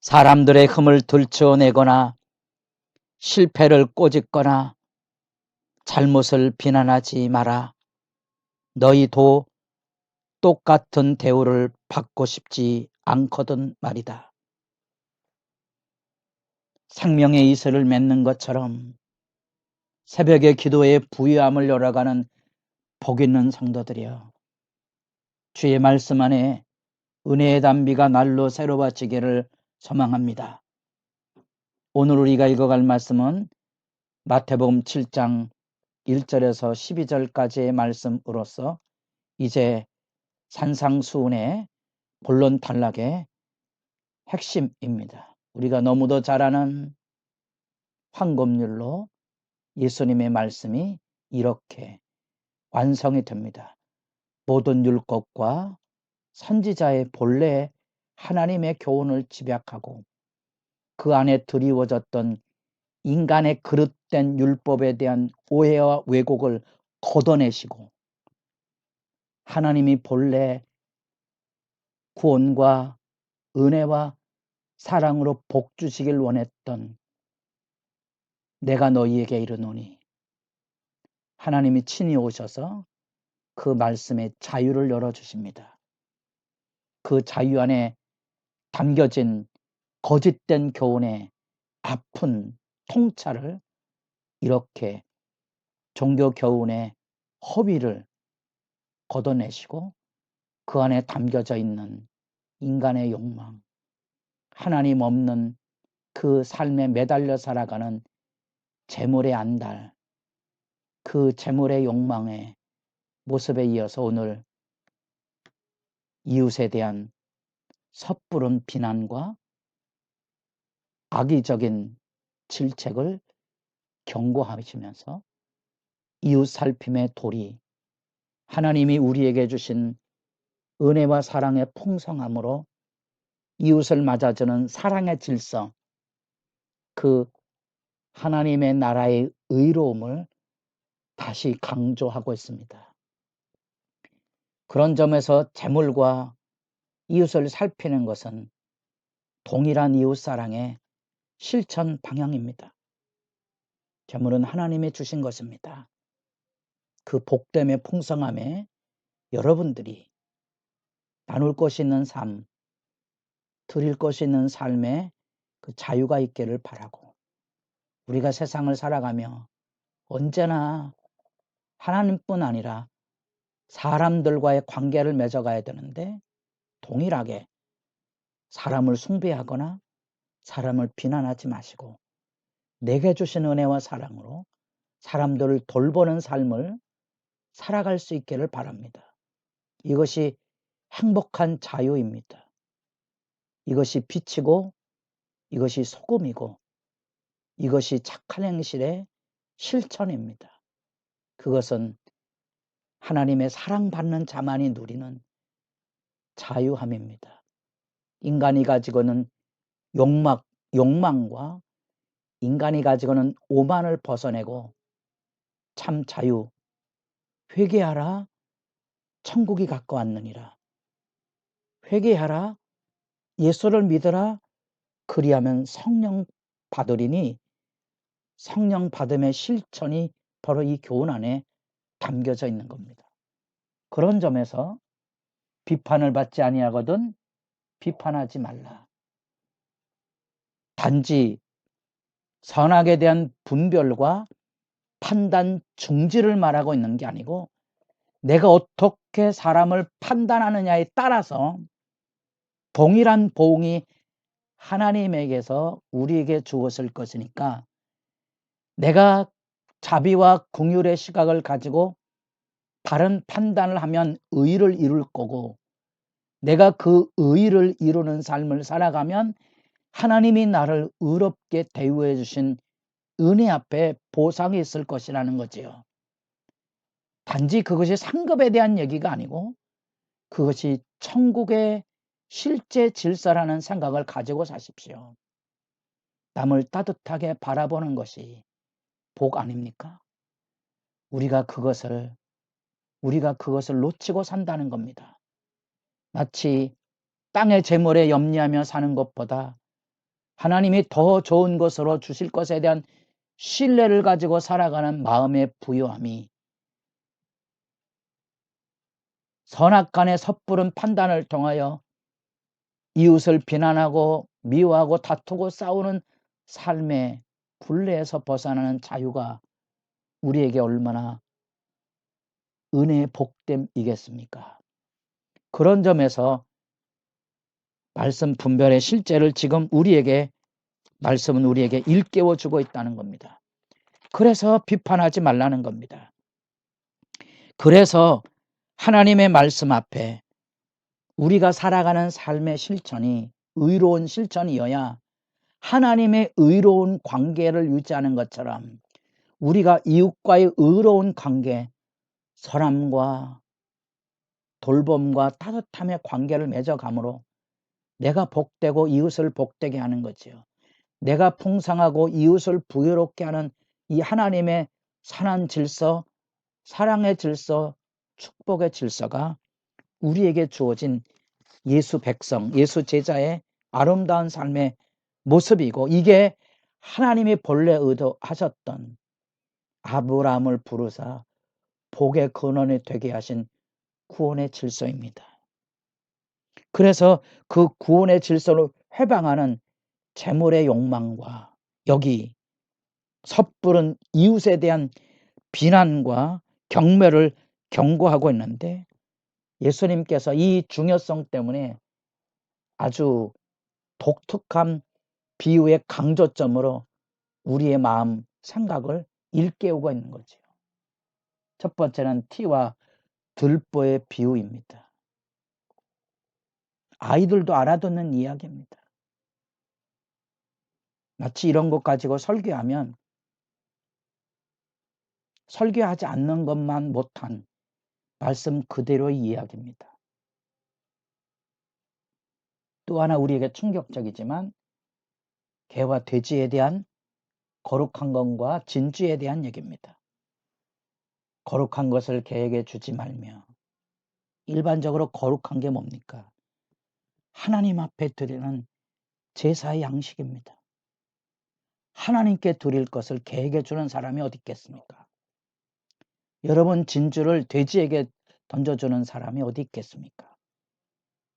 사람들의 흠을 들춰내거나 실패를 꼬집거나 잘못을 비난하지 마라. 너희도 똑같은 대우를 받고 싶지 않거든 말이다. 생명의 이슬을 맺는 것처럼 새벽의 기도에 부유함을 열어가는 복 있는 성도들이여, 주의 말씀 안에 은혜의 단비가 날로 새로워지기를 소망합니다. 오늘 우리가 읽어갈 말씀은 마태복음 7장 1절에서 12절까지의 말씀으로서 이제 산상수훈의 본론 단락의 핵심입니다. 우리가 너무도 잘 아는 황금률로 예수님의 말씀이 이렇게 완성이 됩니다. 모든 율법과 선지자의 본래 하나님의 교훈을 집약하고 그 안에 드리워졌던 인간의 그릇된 율법에 대한 오해와 왜곡을 걷어내시고 하나님이 본래 구원과 은혜와 사랑으로 복 주시길 원했던 내가 너희에게 이르노니, 하나님이 친히 오셔서 그 말씀에 자유를 열어주십니다. 그 자유 안에 담겨진 거짓된 교훈의 아픈 통찰을 이렇게 종교 교훈의 허위를 걷어내시고 그 안에 담겨져 있는 인간의 욕망, 하나님 없는 그 삶에 매달려 살아가는 재물의 안달, 그 재물의 욕망의 모습에 이어서 오늘 이웃에 대한 섣부른 비난과 악의적인 질책을 경고하시면서 이웃 살핌의 도리, 하나님이 우리에게 주신 은혜와 사랑의 풍성함으로 이웃을 맞아주는 사랑의 질서, 그 하나님의 나라의 의로움을 다시 강조하고 있습니다. 그런 점에서 재물과 이웃을 살피는 것은 동일한 이웃 사랑의 실천 방향입니다. 재물은 하나님이 주신 것입니다. 그 복됨의 풍성함에 여러분들이 나눌 것이 있는 삶, 드릴 것이 있는 삶에 그 자유가 있기를 바라고, 우리가 세상을 살아가며 언제나 하나님뿐 아니라 사람들과의 관계를 맺어가야 되는데 동일하게 사람을 숭배하거나 사람을 비난하지 마시고 내게 주신 은혜와 사랑으로 사람들을 돌보는 삶을 살아갈 수 있기를 바랍니다. 이것이 행복한 자유입니다. 이것이 빛이고 이것이 소금이고 이것이 착한 행실의 실천입니다. 그것은 하나님의 사랑받는 자만이 누리는 자유함입니다. 인간이 가지고는 욕망과 인간이 가지고는 오만을 벗어내고 참 자유, 회개하라, 천국이 가까웠느니라. 회개하라, 예수를 믿으라, 그리하면 성령 받으리니, 성령 받음의 실천이 바로 이 교훈 안에 담겨져 있는 겁니다. 그런 점에서 비판을 받지 아니하거든 비판하지 말라. 단지 선악에 대한 분별과 판단 중지를 말하고 있는 게 아니고 내가 어떻게 사람을 판단하느냐에 따라서 동일한 보응이 하나님에게서 우리에게 주었을 것이니까 내가 자비와 긍휼의 시각을 가지고 바른 판단을 하면 의를 이룰 거고 내가 그 의를 이루는 삶을 살아가면 하나님이 나를 의롭게 대우해 주신 은혜 앞에 보상이 있을 것이라는 거지요. 단지 그것이 상급에 대한 얘기가 아니고 그것이 천국의 실제 질서라는 생각을 가지고 사십시오. 남을 따뜻하게 바라보는 것이 복 아닙니까? 우리가 그것을 놓치고 산다는 겁니다. 마치 땅의 재물에 염려하며 사는 것보다 하나님이 더 좋은 것으로 주실 것에 대한 신뢰를 가지고 살아가는 마음의 부요함이 선악간의 섣부른 판단을 통하여 이웃을 비난하고 미워하고 다투고 싸우는 삶의 굴레에서 벗어나는 자유가 우리에게 얼마나 은혜의 복됨이겠습니까? 그런 점에서 말씀 분별의 실제를 지금 말씀은 우리에게 일깨워 주고 있다는 겁니다. 그래서 비판하지 말라는 겁니다. 그래서 하나님의 말씀 앞에 우리가 살아가는 삶의 실천이 의로운 실천이어야 하나님의 의로운 관계를 유지하는 것처럼 우리가 이웃과의 의로운 관계, 선함과 돌봄과 따뜻함의 관계를 맺어감으로 내가 복되고 이웃을 복되게 하는 거지요. 내가 풍성하고 이웃을 부유롭게 하는 이 하나님의 선한 질서, 사랑의 질서, 축복의 질서가 우리에게 주어진 예수 백성, 예수 제자의 아름다운 삶의 모습이고, 이게 하나님이 본래 의도하셨던 아브라함을 부르사 복의 근원이 되게 하신 구원의 질서입니다. 그래서 그 구원의 질서를 회방하는 재물의 욕망과 여기 섣부른 이웃에 대한 비난과 경멸을 경고하고 있는데, 예수님께서 이 중요성 때문에 아주 독특한 비유의 강조점으로 우리의 마음, 생각을 일깨우고 있는 거죠. 첫 번째는 티와 들보의 비유입니다. 아이들도 알아듣는 이야기입니다. 마치 이런 것 가지고 설교하면 설교하지 않는 것만 못한 말씀 그대로의 이야기입니다. 또 하나 우리에게 충격적이지만 개와 돼지에 대한 거룩한 것과 진주에 대한 얘기입니다. 거룩한 것을 개에게 주지 말며, 일반적으로 거룩한 게 뭡니까? 하나님 앞에 드리는 제사의 양식입니다. 하나님께 드릴 것을 개에게 주는 사람이 어디 있겠습니까? 여러분, 진주를 돼지에게 던져주는 사람이 어디 있겠습니까?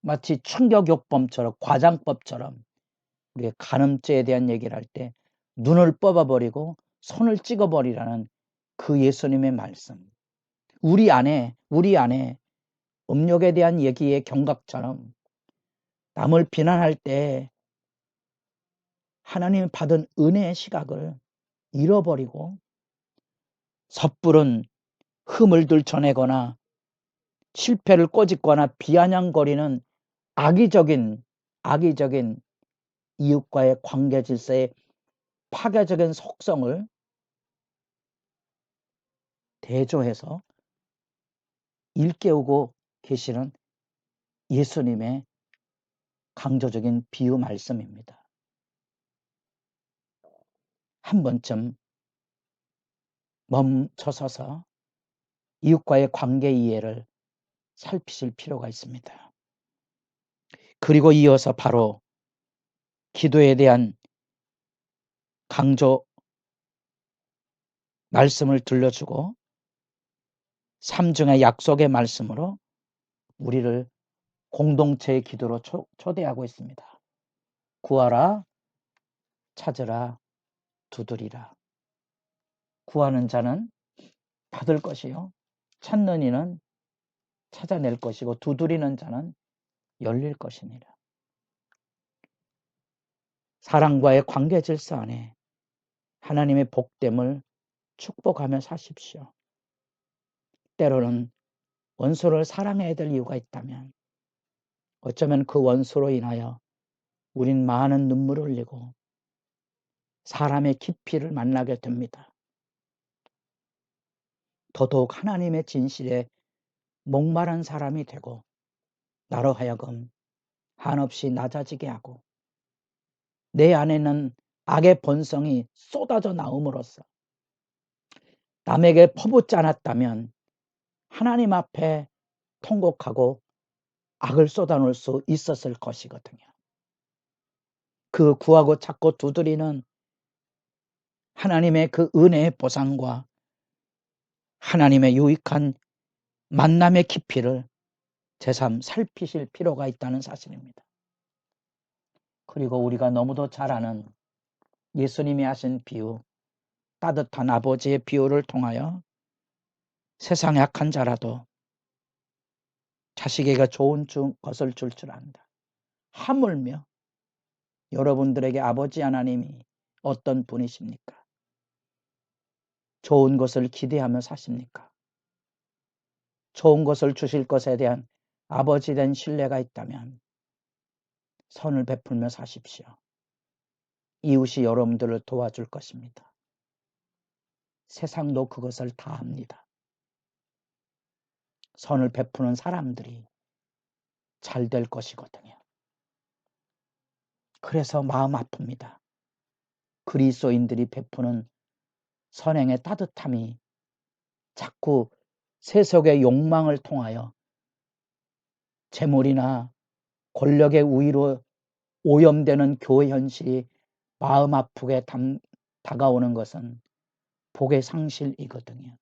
마치 충격요법처럼, 과장법처럼 우리의 간음죄에 대한 얘기를 할 때 눈을 뽑아버리고 손을 찍어버리라는 그 예수님의 말씀, 우리 안에 음욕에 대한 얘기의 경각처럼 남을 비난할 때 하나님이 받은 은혜의 시각을 잃어버리고 섣부른 흠을 들춰내거나 실패를 꼬집거나 비아냥거리는 악의적인 이웃과의 관계 질서의 파괴적인 속성을 대조해서 일깨우고 계시는 예수님의 강조적인 비유 말씀입니다. 한 번쯤 멈춰서서 이웃과의 관계 이해를 살피실 필요가 있습니다. 그리고 이어서 바로 기도에 대한 강조 말씀을 들려주고 3중의 약속의 말씀으로 우리를 공동체의 기도로 초대하고 있습니다. 구하라, 찾으라, 두드리라. 구하는 자는 받을 것이요, 찾는 이는 찾아낼 것이고, 두드리는 자는 열릴 것이니라. 사랑과의 관계 질서 안에 하나님의 복됨을 축복하며 사십시오. 때로는 원수를 사랑해야 될 이유가 있다면 어쩌면 그 원수로 인하여 우린 많은 눈물을 흘리고 사람의 깊이를 만나게 됩니다. 더더욱 하나님의 진실에 목마른 사람이 되고 나로 하여금 한없이 낮아지게 하고 내 안에는 악의 본성이 쏟아져 나옴으로써 남에게 퍼붓지 않았다면 하나님 앞에 통곡하고 악을 쏟아놓을 수 있었을 것이거든요. 그 구하고 찾고 두드리는 하나님의 그 은혜의 보상과 하나님의 유익한 만남의 깊이를 제삼 살피실 필요가 있다는 사실입니다. 그리고 우리가 너무도 잘 아는 예수님이 하신 비유, 따뜻한 아버지의 비유를 통하여 세상에 악한 자라도 자식에게 좋은 것을 줄 안다. 하물며 여러분들에게 아버지 하나님이 어떤 분이십니까? 좋은 것을 기대하며 사십니까? 좋은 것을 주실 것에 대한 아버지 된 신뢰가 있다면 선을 베풀며 사십시오. 이웃이 여러분들을 도와줄 것입니다. 세상도 그것을 다 합니다. 선을 베푸는 사람들이 잘 될 것이거든요. 그래서 마음 아픕니다. 그리스도인들이 베푸는 선행의 따뜻함이 자꾸 세속의 욕망을 통하여 재물이나 권력의 우위로 오염되는 교회 현실이 마음 아프게 다가오는 것은 복의 상실이거든요.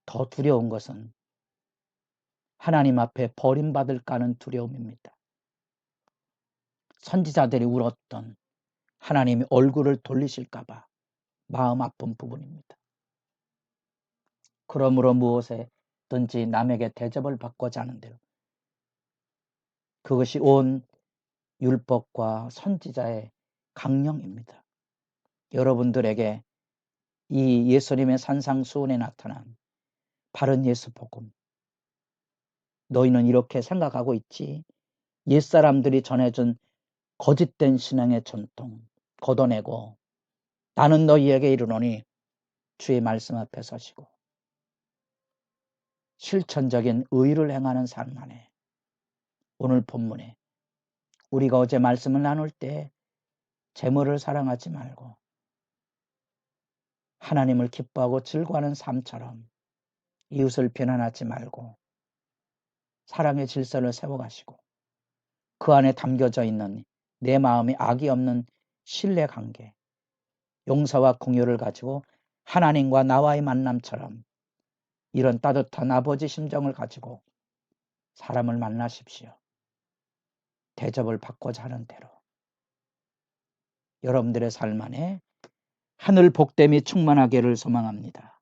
더 두려운 것은 하나님 앞에 버림받을까 하는 두려움입니다. 선지자들이 울었던 하나님이 얼굴을 돌리실까 봐 마음 아픈 부분입니다. 그러므로 무엇에든지 남에게 대접을 받고자 하는데요. 그것이 온 율법과 선지자의 강령입니다. 여러분들에게 이 예수님의 산상수훈에 나타난 바른 예수 복음, 너희는 이렇게 생각하고 있지? 옛사람들이 전해준 거짓된 신앙의 전통 걷어내고 나는 너희에게 이르노니 주의 말씀 앞에 서시고 실천적인 의를 행하는 삶 안에 오늘 본문에 우리가 어제 말씀을 나눌 때 재물을 사랑하지 말고 하나님을 기뻐하고 즐거워하는 삶처럼 이웃을 비난하지 말고 사랑의 질서를 세워가시고 그 안에 담겨져 있는 내 마음에 악이 없는 신뢰관계, 용서와 공유를 가지고 하나님과 나와의 만남처럼 이런 따뜻한 아버지 심정을 가지고 사람을 만나십시오. 대접을 받고자 하는 대로 여러분들의 삶 안에 하늘 복됨이 충만하기를 소망합니다.